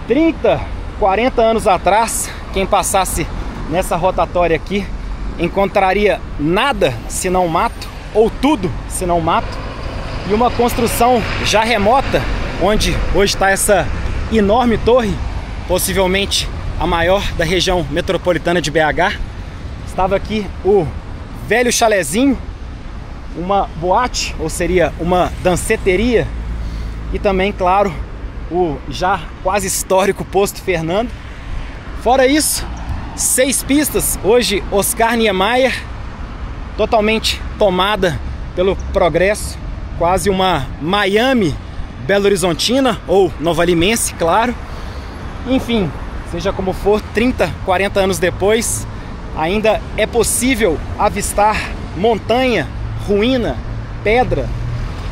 30, 40 anos atrás, quem passasse nessa rotatória aqui encontraria nada se não mato, ou tudo se não mato, e uma construção já remota, onde hoje está essa enorme torre, possivelmente a maior da região metropolitana de BH. Estava aqui o velho chalezinho, uma boate, ou seria uma danceteria, e também, claro, o já quase histórico posto Fernando. Fora isso, 6 pistas, hoje Oscar Niemeyer, totalmente tomada pelo progresso, quase uma Miami Belo Horizontina, ou Nova Limense, claro. Enfim, seja como for, 30, 40 anos depois, ainda é possível avistar montanha, ruína, pedra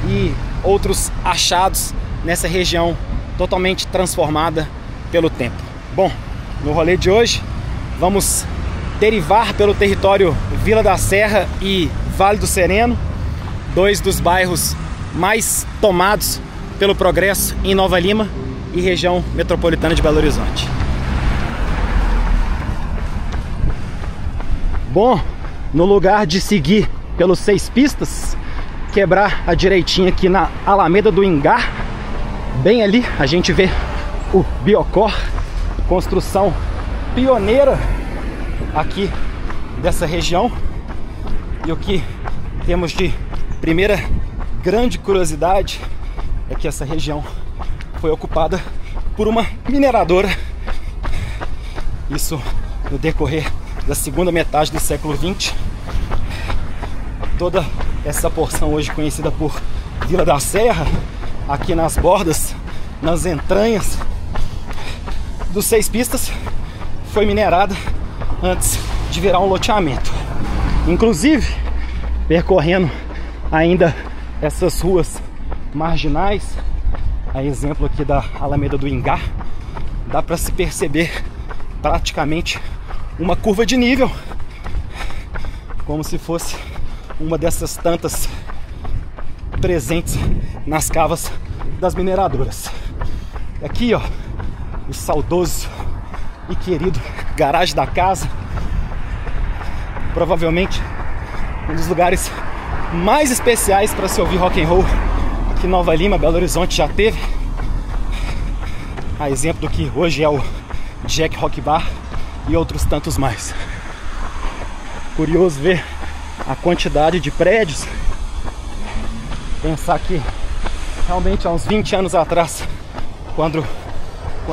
e outros achados nessa região totalmente transformada pelo tempo. Bom, no rolê de hoje, vamos derivar pelo território Vila da Serra e Vale do Sereno, 2 dos bairros mais tomados pelo progresso em Nova Lima e região metropolitana de Belo Horizonte. Bom, no lugar de seguir pelos 6 pistas, quebrar a direitinha aqui na Alameda do Ingá, bem ali a gente vê o Biocor, construção pioneira aqui dessa região. E o que temos de primeira grande curiosidade é que essa região foi ocupada por uma mineradora, isso no decorrer da segunda metade do século XX. Toda essa porção hoje conhecida por Vila da Serra, aqui nas bordas, nas entranhas dos 6 pistas, foi minerada antes de virar um loteamento. Inclusive, percorrendo ainda essas ruas marginais, a exemplo aqui da Alameda do Ingá, dá para se perceber praticamente uma curva de nível, como se fosse uma dessas tantas presentes nas cavas das mineradoras. Aqui, ó, o saudoso e querido garagem da casa, provavelmente um dos lugares mais especiais para se ouvir rock and roll que Nova Lima, Belo Horizonte já teve, a exemplo do que hoje é o Jack Rock Bar e outros tantos mais. Curioso ver a quantidade de prédios. Pensar que realmente há uns 20 anos atrás, quando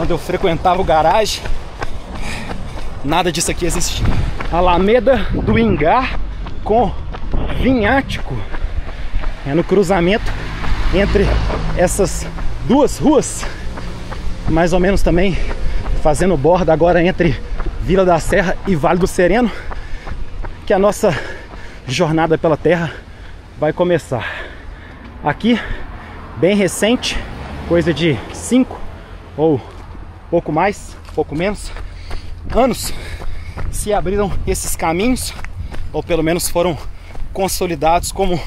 eu frequentava o garagem, nada disso aqui existia. Alameda do Ingá com Vinhático, é no cruzamento entre essas duas ruas, mais ou menos também fazendo borda agora entre Vila da Serra e Vale do Sereno, que a nossa jornada pela terra vai começar. Aqui, bem recente, coisa de 5 ou pouco mais, pouco menos anos, se abriram esses caminhos, ou pelo menos foram consolidados como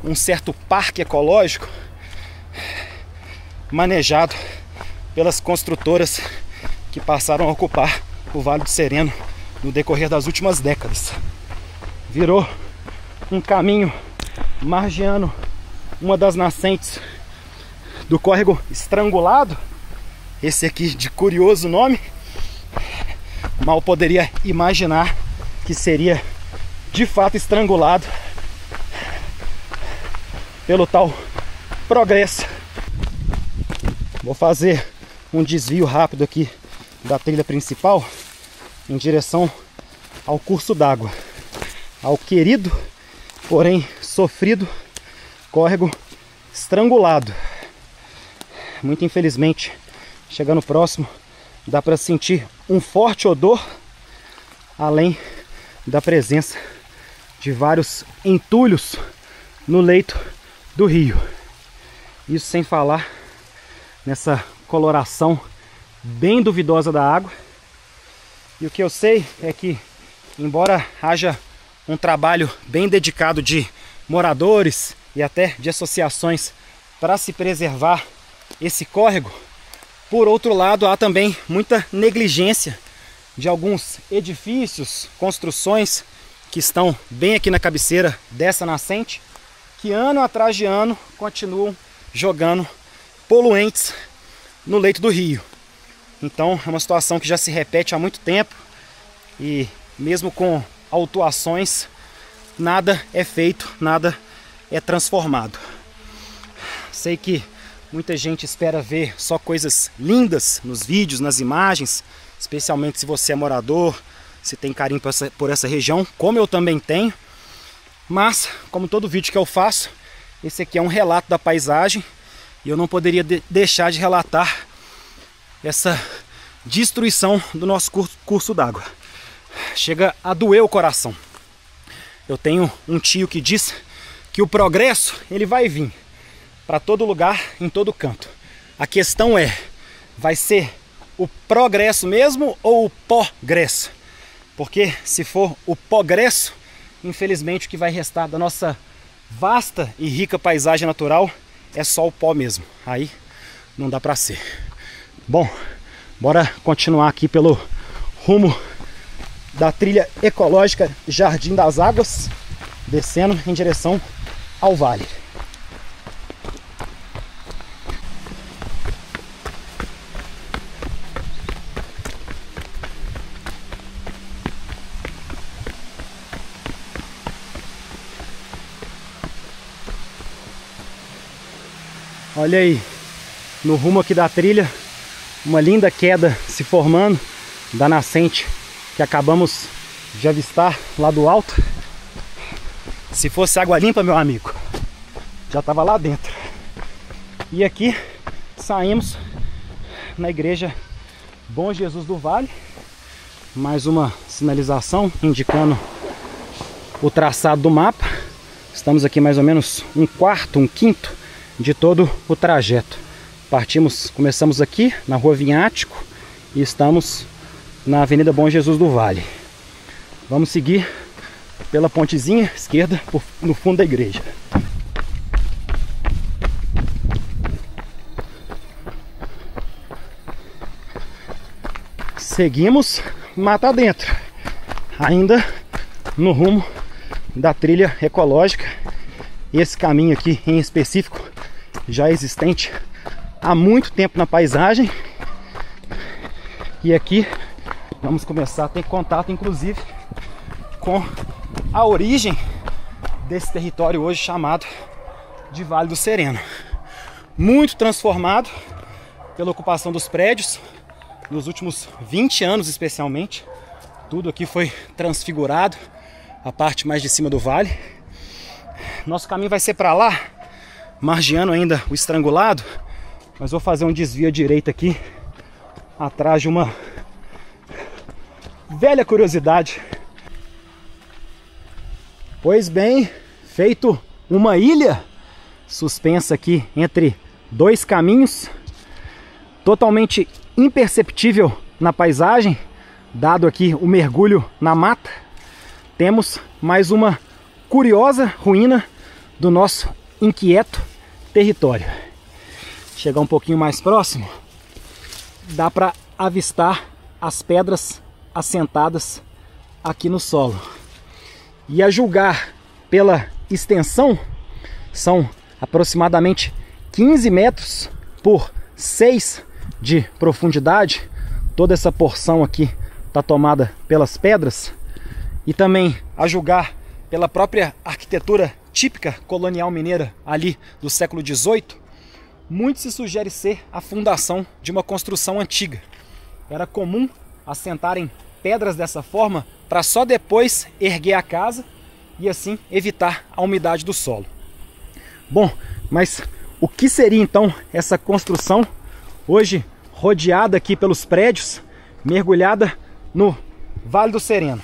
um certo parque ecológico manejado pelas construtoras que passaram a ocupar o Vale do Sereno no decorrer das últimas décadas. Virou um caminho margeando uma das nascentes do córrego Estrangulado, esse aqui de curioso nome, mal poderia imaginar que seria de fato estrangulado pelo tal progresso. Vou fazer um desvio rápido aqui da trilha principal em direção ao curso d'água, ao querido, porém sofrido córrego Estrangulado. Muito infelizmente, chegando próximo, dá para sentir um forte odor, além da presença de vários entulhos no leito do rio. Isso sem falar nessa coloração bem duvidosa da água. E o que eu sei é que, embora haja um trabalho bem dedicado de moradores e até de associações para se preservar esse córrego, Por outro lado, há também muita negligência de alguns edifícios, construções que estão bem aqui na cabeceira dessa nascente, que ano atrás de ano continuam jogando poluentes no leito do rio. Então é uma situação que já se repete há muito tempo e mesmo com autuações, nada é feito, nada é transformado. Sei que muita gente espera ver só coisas lindas nos vídeos, nas imagens, especialmente se você é morador, se tem carinho por essa região, como eu também tenho. Mas, como todo vídeo que eu faço, esse aqui é um relato da paisagem e eu não poderia deixar de relatar essa destruição do nosso curso d'água. Chega a doer o coração. Eu tenho um tio que diz que o progresso ele vai vir para todo lugar, em todo canto. A questão é, vai ser o progresso mesmo ou o progresso? Porque se for o progresso, infelizmente o que vai restar da nossa vasta e rica paisagem natural é só o pó mesmo. Aí não dá para ser. Bom, bora continuar aqui pelo rumo da trilha ecológica Jardim das Águas, descendo em direção ao vale. Olha aí, no rumo aqui da trilha, uma linda queda se formando da nascente que acabamos de avistar lá do alto. Se fosse água limpa, meu amigo, já estava lá dentro. E aqui saímos na igreja Bom Jesus do Vale. Mais uma sinalização indicando o traçado do mapa. Estamos aqui mais ou menos um quarto, um quinto de todo o trajeto. Começamos aqui na Rua Vinhático e estamos na Avenida Bom Jesus do Vale. Vamos seguir pela pontezinha esquerda no fundo da igreja. Seguimos mata dentro, ainda no rumo da trilha ecológica. Esse caminho aqui em específico já é existente há muito tempo na paisagem. E aqui vamos começar a ter contato, inclusive, com a origem desse território hoje chamado de Vale do Sereno. Muito transformado pela ocupação dos prédios, nos últimos 20 anos especialmente. Tudo aqui foi transfigurado, a parte mais de cima do vale. Nosso caminho vai ser para lá, margeando ainda o estrangulado, mas vou fazer um desvio à direita aqui, atrás de uma velha curiosidade. Pois bem, feito uma ilha suspensa aqui entre dois caminhos, totalmente imperceptível na paisagem, dado aqui o mergulho na mata, temos mais uma curiosa ruína do nosso inquieto território. Chegar um pouquinho mais próximo, dá para avistar as pedras assentadas aqui no solo. E a julgar pela extensão, são aproximadamente 15 metros por 6 de profundidade. Toda essa porção aqui está tomada pelas pedras. E também a julgar pela própria arquitetura típica colonial mineira ali do século XVIII, muito se sugere ser a fundação de uma construção antiga. Era comum assentarem pedras dessa forma para só depois erguer a casa e assim evitar a umidade do solo. Bom, mas o que seria então essa construção hoje rodeada aqui pelos prédios, mergulhada no Vale do Sereno?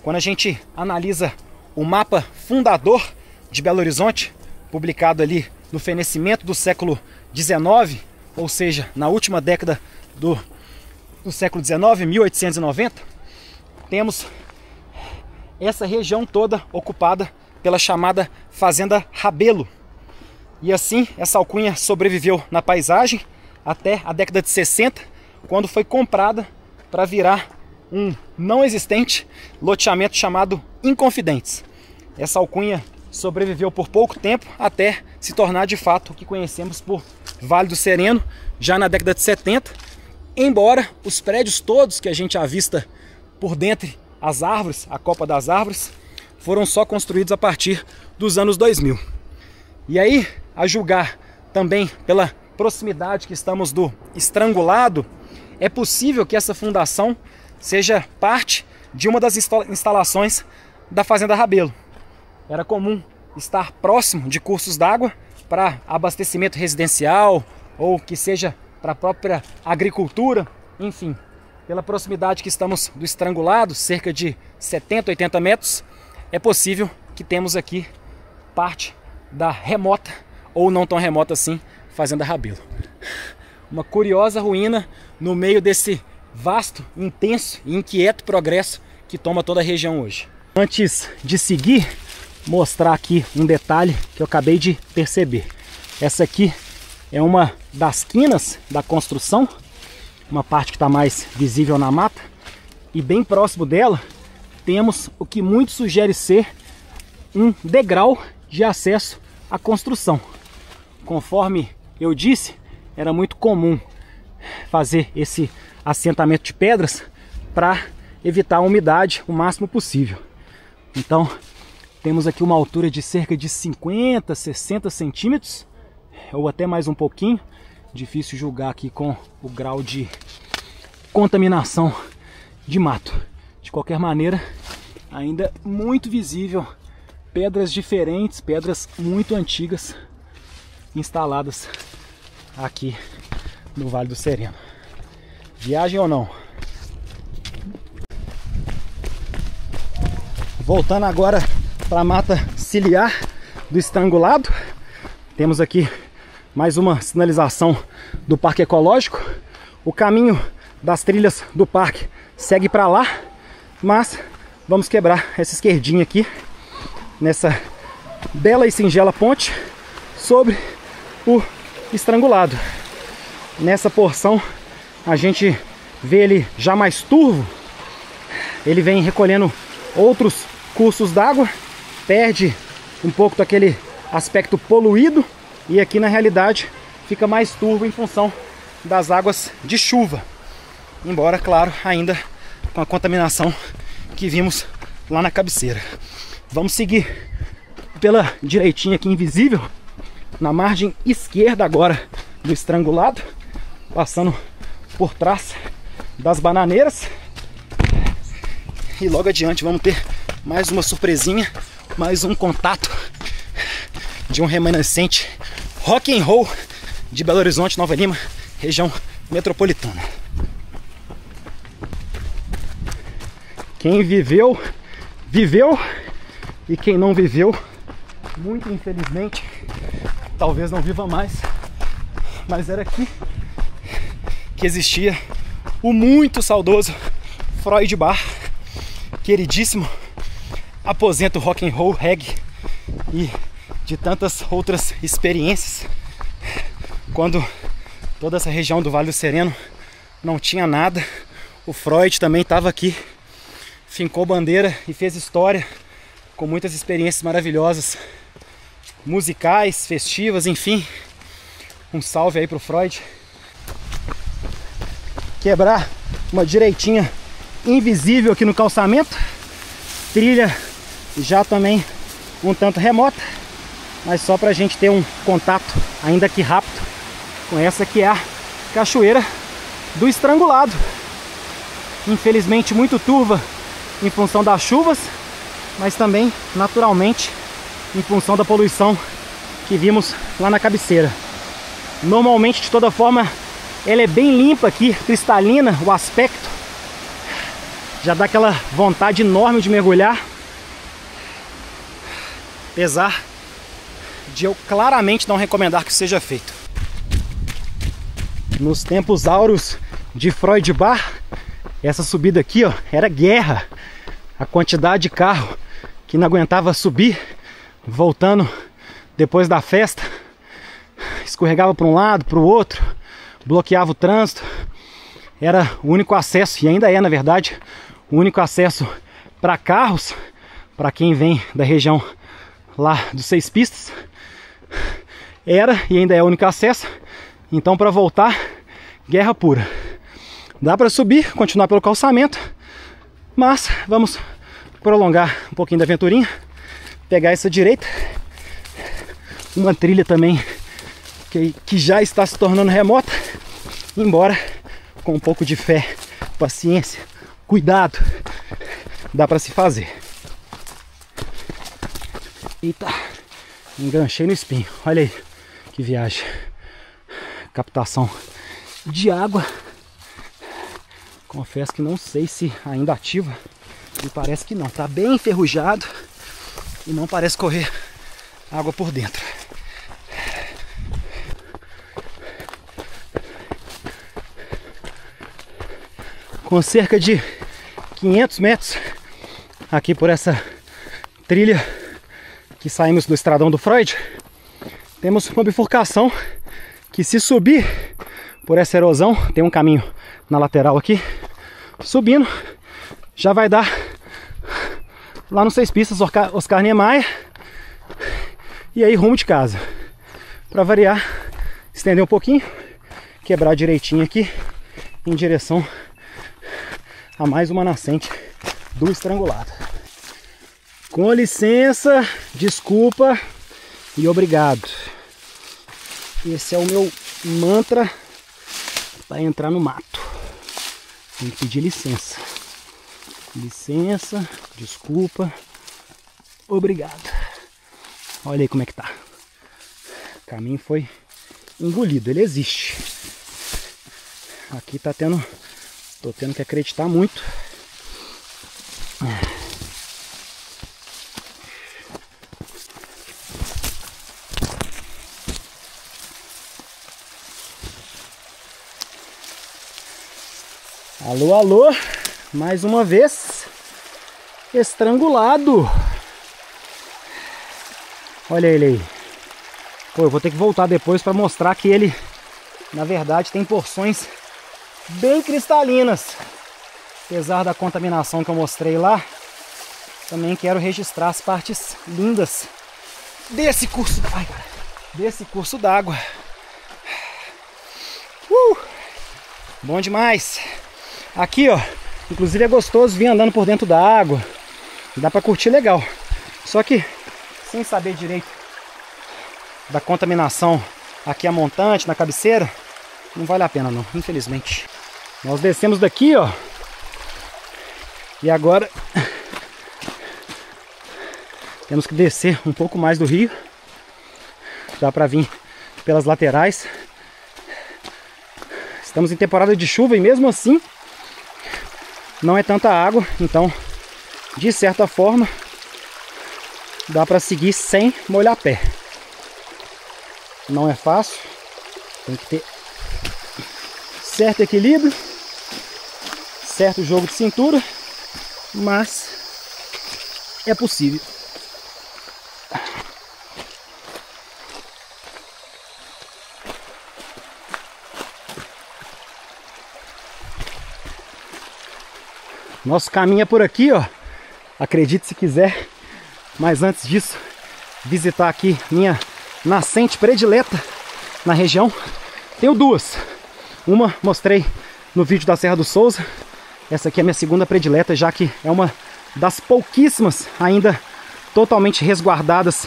Quando a gente analisa o mapa fundador de Belo Horizonte, publicado ali no fenecimento do século XIX, ou seja, na última década do século XIX, 1890, temos essa região toda ocupada pela chamada Fazenda Rabelo. E assim, essa alcunha sobreviveu na paisagem até a década de 60, quando foi comprada para virar um não existente loteamento chamado Inconfidentes. Essa alcunha sobreviveu por pouco tempo até se tornar de fato o que conhecemos por Vale do Sereno, já na década de 70, embora os prédios todos que a gente avista por dentre as árvores, a copa das árvores, foram só construídos a partir dos anos 2000. E aí, a julgar também pela proximidade que estamos do Estrangulado, é possível que essa fundação seja parte de uma das instalações da Fazenda Rabelo. Era comum estar próximo de cursos d'água para abastecimento residencial ou que seja para a própria agricultura, enfim. Pela proximidade que estamos do Estrangulado, cerca de 70, 80 metros, é possível que temos aqui parte da remota, ou não tão remota assim, Fazenda Rabelo. Uma curiosa ruína no meio desse vasto, intenso e inquieto progresso que toma toda a região hoje. Antes de seguir, mostrar aqui um detalhe que eu acabei de perceber. Essa aqui é uma das quinas da construção, uma parte que está mais visível na mata, e bem próximo dela temos o que muito sugere ser um degrau de acesso à construção. Conforme eu disse, era muito comum fazer esse assentamento de pedras para evitar a umidade o máximo possível. Então temos aqui uma altura de cerca de 50, 60 centímetros, ou até mais um pouquinho. Difícil julgar aqui com o grau de contaminação de mato. De qualquer maneira, ainda muito visível pedras diferentes, pedras muito antigas instaladas aqui no Vale do Sereno. Viagem ou não? Voltando agora para a mata ciliar do Estrangulado, temos aqui mais uma sinalização do Parque Ecológico. O caminho das trilhas do parque segue para lá, mas vamos quebrar essa esquerdinha aqui nessa bela e singela ponte sobre o Estrangulado. Nessa porção a gente vê ele já mais turvo, ele vem recolhendo outros cursos d'água, perde um pouco daquele aspecto poluído e aqui na realidade fica mais turvo em função das águas de chuva, embora claro ainda com a contaminação que vimos lá na cabeceira. Vamos seguir pela direitinha aqui invisível, na margem esquerda agora do Estrangulado, passando por trás das bananeiras, e logo adiante vamos ter mais uma surpresinha, mais um contato de um remanescente rock and roll de Belo Horizonte, Nova Lima, região metropolitana. Quem viveu, viveu, e quem não viveu, muito infelizmente, talvez não viva mais, mas era aqui que existia o muito saudoso Freud Bar, queridíssimo aposento rock and roll, reggae e de tantas outras experiências, quando toda essa região do Vale do Sereno não tinha nada. O Freud também estava aqui, fincou bandeira e fez história com muitas experiências maravilhosas, musicais, festivas, enfim. Um salve aí pro Freud. Quebrar uma direitinha invisível aqui no calçamento, trilha já também um tanto remota, mas só pra gente ter um contato ainda que rápido com essa que é a cachoeira do Estrangulado, infelizmente muito turva em função das chuvas, mas também naturalmente em função da poluição que vimos lá na cabeceira. Normalmente, de toda forma, ela é bem limpa aqui, cristalina, o aspecto já dá aquela vontade enorme de mergulhar, apesar de eu claramente não recomendar que isso seja feito. Nos tempos áureos de Freud Bar, essa subida aqui, ó, era guerra. A quantidade de carro que não aguentava subir, voltando depois da festa, escorregava para um lado, para o outro, bloqueava o trânsito, era o único acesso, e ainda é na verdade, o único acesso para carros, para quem vem da região lá dos 6 pistas, era e ainda é o único acesso. Então para voltar, guerra pura. Dá para subir, continuar pelo calçamento, mas vamos prolongar um pouquinho da aventurinha, pegar essa direita, uma trilha também que já está se tornando remota, embora com um pouco de fé, paciência, cuidado, dá para se fazer. Eita, enganchei no espinho, olha aí que viagem. Captação de água, confesso que não sei se ainda ativa, me parece que não, tá bem enferrujado e não parece correr água por dentro. Com cerca de 500 metros aqui por essa trilha que saímos do Estradão do Freud, temos uma bifurcação que, se subir por essa erosão, tem um caminho na lateral aqui, subindo já vai dar lá nos 6 pistas Oscar Niemeyer, e aí rumo de casa. Para variar, estender um pouquinho, quebrar direitinho aqui em direção a mais uma nascente do Estrangulado. Com licença, desculpa e obrigado. Esse é o meu mantra para entrar no mato. Tem que pedir licença. Licença, desculpa, obrigado. Olha aí como é que tá. O caminho foi engolido, ele existe. Aqui tá tendo... Tô tendo que acreditar muito. Alô, alô. Mais uma vez. Estrangulado. Olha ele aí. Pô, eu vou ter que voltar depois para mostrar que ele, na verdade, tem porções bem cristalinas. Apesar da contaminação que eu mostrei lá, também quero registrar as partes lindas desse curso, desse curso d'água. Bom demais. Aqui, ó, inclusive é gostoso vir andando por dentro da água. Dá pra curtir legal. Só que, sem saber direito da contaminação aqui a montante, na cabeceira, não vale a pena não, infelizmente. Nós descemos daqui, ó. E agora temos que descer um pouco mais do rio. Dá pra vir pelas laterais. Estamos em temporada de chuva e mesmo assim não é tanta água, então de certa forma dá pra seguir sem molhar pé. Não é fácil, tem que ter certo equilíbrio, certo jogo de cintura, mas é possível. Nosso caminho é por aqui, ó. Acredite se quiser. Mas antes disso, visitar aqui minha nascente predileta na região. Tenho duas. Uma mostrei no vídeo da Serra do Souza. Essa aqui é a minha segunda predileta, já que é uma das pouquíssimas ainda totalmente resguardadas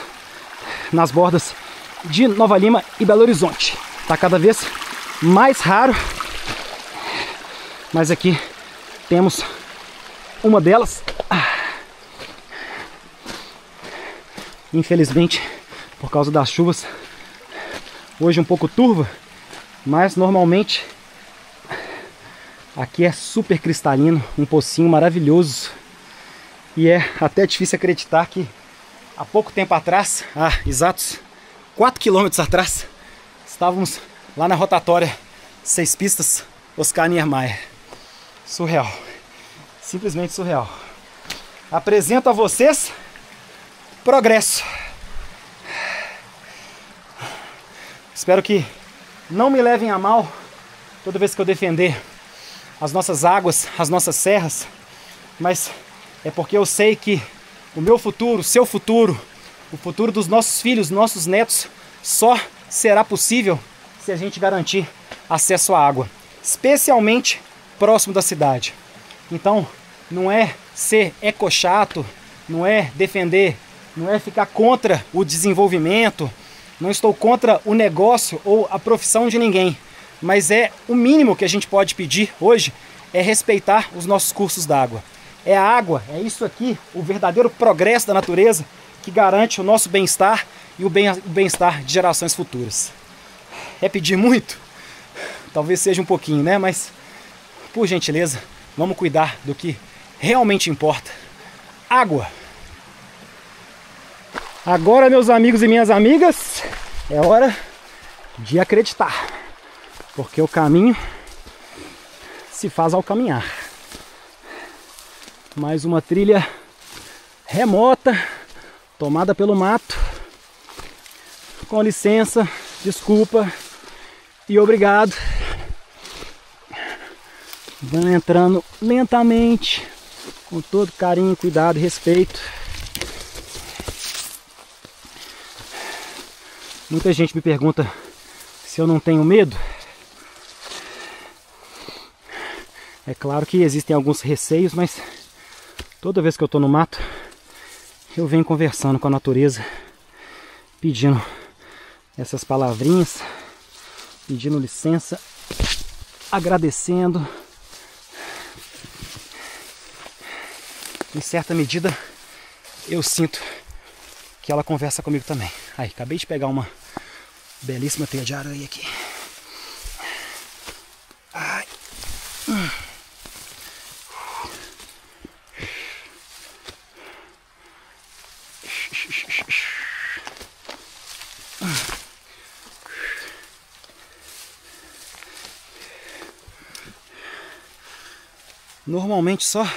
nas bordas de Nova Lima e Belo Horizonte. Tá cada vez mais raro, mas aqui temos uma delas. Infelizmente, por causa das chuvas, hoje um pouco turva, mas normalmente aqui é super cristalino, um pocinho maravilhoso. E é até difícil acreditar que há pouco tempo atrás, exatos 4 km atrás, estávamos lá na rotatória 6 pistas Oscar Niemeyer. Surreal. Simplesmente surreal. Apresento a vocês progresso. Espero que não me levem a mal toda vez que eu defender as nossas águas, as nossas serras, mas é porque eu sei que o meu futuro, o seu futuro, o futuro dos nossos filhos, nossos netos, só será possível se a gente garantir acesso à água, especialmente próximo da cidade. Então, não é ser ecochato, não é defender, não é ficar contra o desenvolvimento, não estou contra o negócio ou a profissão de ninguém, mas é o mínimo que a gente pode pedir hoje, é respeitar os nossos cursos d'água. É a água, é isso aqui, o verdadeiro progresso da natureza que garante o nosso bem-estar e o bem-estar de gerações futuras. É pedir muito? Talvez seja um pouquinho, né? Mas, por gentileza, vamos cuidar do que realmente importa. Água! Agora, meus amigos e minhas amigas, é hora de acreditar, porque o caminho se faz ao caminhar. Mais uma trilha remota, tomada pelo mato. Com licença, desculpa e obrigado. Vamos entrando lentamente, com todo carinho, cuidado e respeito. Muita gente me pergunta se eu não tenho medo. É claro que existem alguns receios, mas toda vez que eu estou no mato, eu venho conversando com a natureza, pedindo essas palavrinhas, pedindo licença, agradecendo. Em certa medida, eu sinto que ela conversa comigo também. Aí, acabei de pegar uma belíssima teia de aranha aqui. Ai. Normalmente só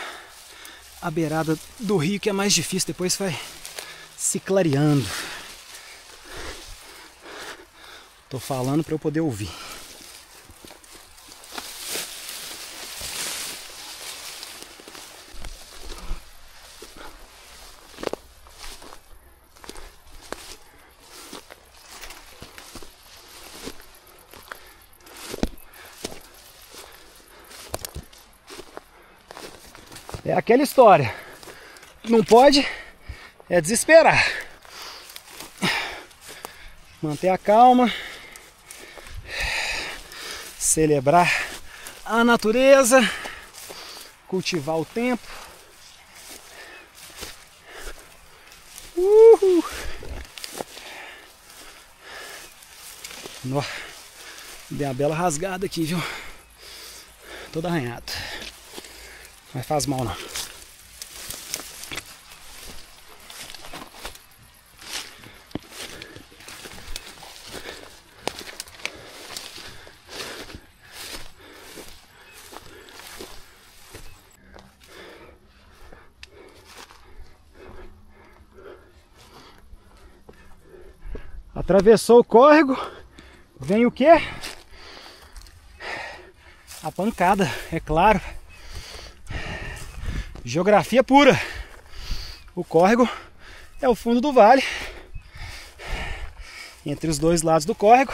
a beirada do rio que é mais difícil, depois vai se clareando. Tô falando para eu poder ouvir. É aquela história. Não pode é desesperar. Manter a calma. Celebrar a natureza. Cultivar o tempo. Nó, dei uma bela rasgada aqui, viu? Todo arranhado. Mas faz mal não. Atravessou o córrego, vem o quê? A pancada, é claro. Geografia pura. O córrego é o fundo do vale. Entre os dois lados do córrego,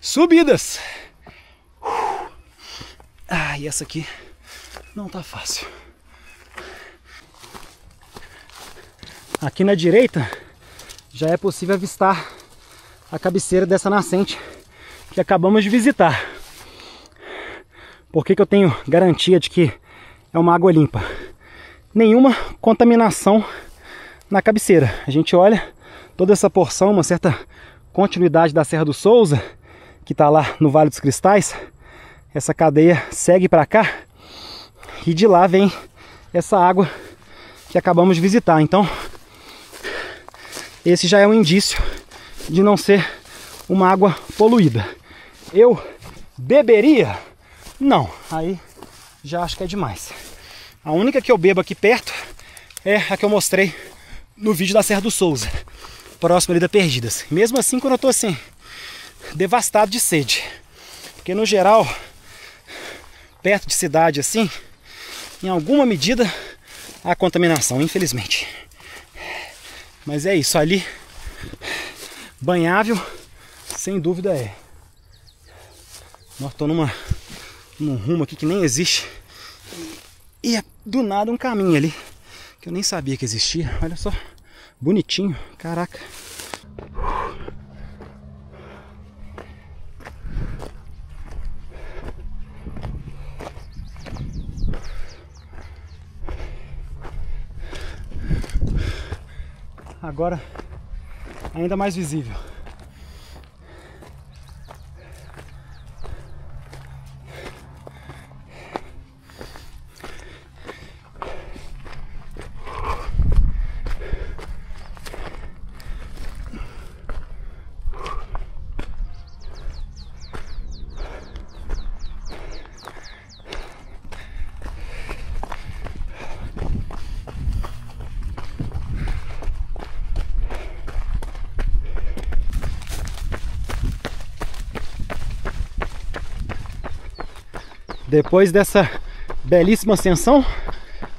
subidas. Ah, e essa aqui não tá fácil. Aqui na direita já é possível avistar a cabeceira dessa nascente que acabamos de visitar. Por que eu tenho garantia de que é uma água limpa? Nenhuma contaminação na cabeceira. A gente olha toda essa porção, uma certa continuidade da Serra do Souza, que está lá no Vale dos Cristais. Essa cadeia segue para cá e de lá vem essa água que acabamos de visitar. Então, esse já é um indício de não ser uma água poluída. Eu beberia? Não, aí já acho que é demais. A única que eu bebo aqui perto é a que eu mostrei no vídeo da Serra do Souza, próximo ali da Perdidas. Mesmo assim, quando eu tô assim, devastado de sede. Porque no geral, perto de cidade assim, em alguma medida há contaminação, infelizmente. Mas é isso, ali banhável, sem dúvida é. Nós tô num rumo aqui que nem existe. E é do nada um caminho ali, que eu nem sabia que existia. Olha só, bonitinho, caraca. Agora ainda mais visível. Depois dessa belíssima ascensão,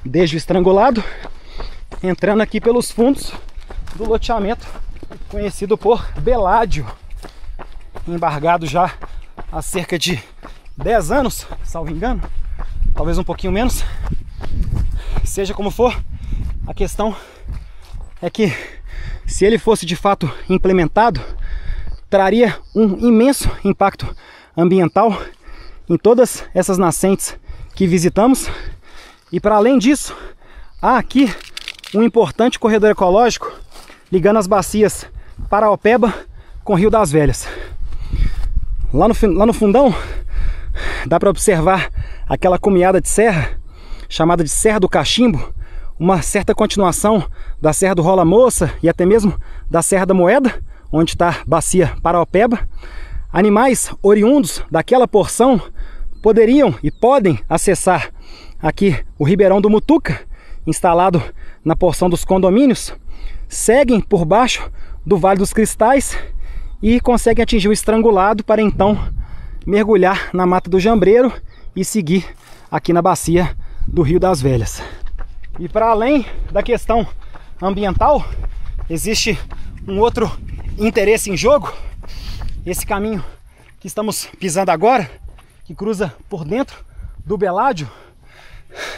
desde o estrangulado, entrando aqui pelos fundos do loteamento conhecido por Beládio, embargado já há cerca de 10 anos, salvo engano, talvez um pouquinho menos. Seja como for, a questão é que se ele fosse de fato implementado, traria um imenso impacto ambiental em todas essas nascentes que visitamos. E para além disso, há aqui um importante corredor ecológico ligando as bacias Paraopeba com Rio das Velhas. Lá no fundão dá para observar aquela cumeada de serra chamada de Serra do Cachimbo, uma certa continuação da Serra do Rola Moça e até mesmo da Serra da Moeda, onde está a bacia Paraopeba. Animais oriundos daquela porção poderiam e podem acessar aqui o Ribeirão do Mutuca, instalado na porção dos condomínios, seguem por baixo do Vale dos Cristais e conseguem atingir o estrangulado para então mergulhar na Mata do Jambreiro e seguir aqui na bacia do Rio das Velhas. E para além da questão ambiental, existe um outro interesse em jogo. Esse caminho que estamos pisando agora, que cruza por dentro do Beládio,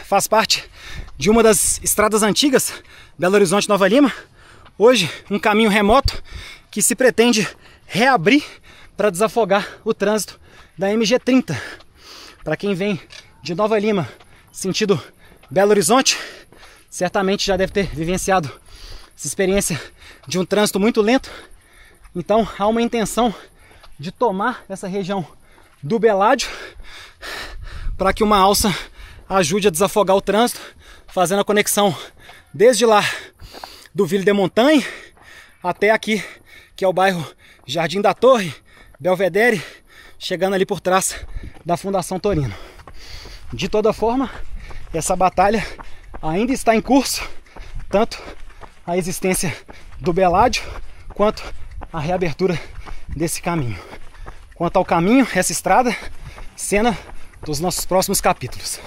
faz parte de uma das estradas antigas, Belo Horizonte, Nova Lima. Hoje, um caminho remoto que se pretende reabrir para desafogar o trânsito da MG30. Para quem vem de Nova Lima, sentido Belo Horizonte, certamente já deve ter vivenciado essa experiência de um trânsito muito lento. Então, há uma intenção de tomar essa região do Beládio para que uma alça ajude a desafogar o trânsito, fazendo a conexão desde lá do Ville de Montagne até aqui, que é o bairro Jardim da Torre, Belvedere, chegando ali por trás da Fundação Torino. De toda forma, essa batalha ainda está em curso, tanto a existência do Beládio quanto a reabertura desse caminho. Quanto ao caminho, essa estrada, cena dos nossos próximos capítulos.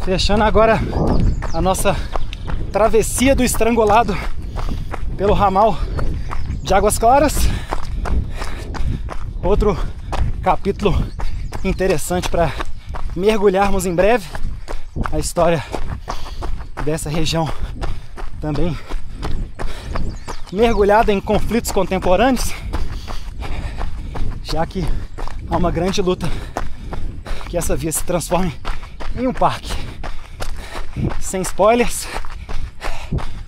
Fechando agora a nossa travessia do estrangulado pelo ramal de Águas Claras. outro capítulo interessante para mergulharmos em breve. A história dessa região também mergulhada em conflitos contemporâneos, já que há uma grande luta que essa via se transforme em um parque. Sem spoilers,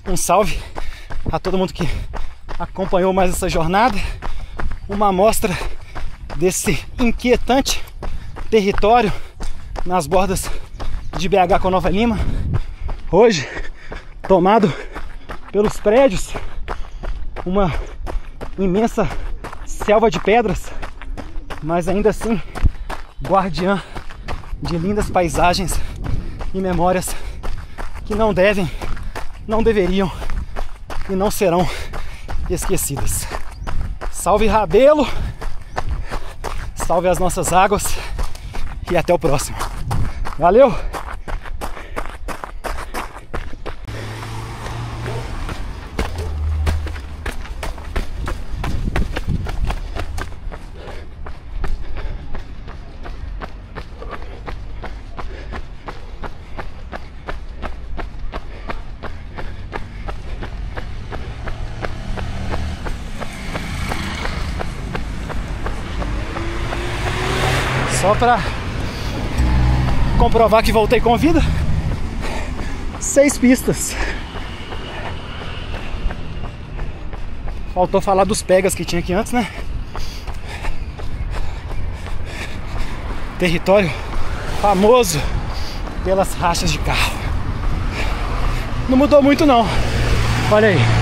um salve a todo mundo que acompanhou mais essa jornada, uma amostra desse inquietante território nas bordas de BH com Nova Lima, hoje tomado pelos prédios, uma imensa selva de pedras, mas ainda assim guardiã de lindas paisagens e memórias que não devem, não deveriam e não serão esquecidas. Salve Rabelo, salve as nossas águas e até o próximo. Valeu! Só para comprovar que voltei com vida, 6 pistas. Faltou falar dos pegas que tinha aqui antes, né? Território famoso pelas rachas de carro. Não mudou muito não. Olha aí.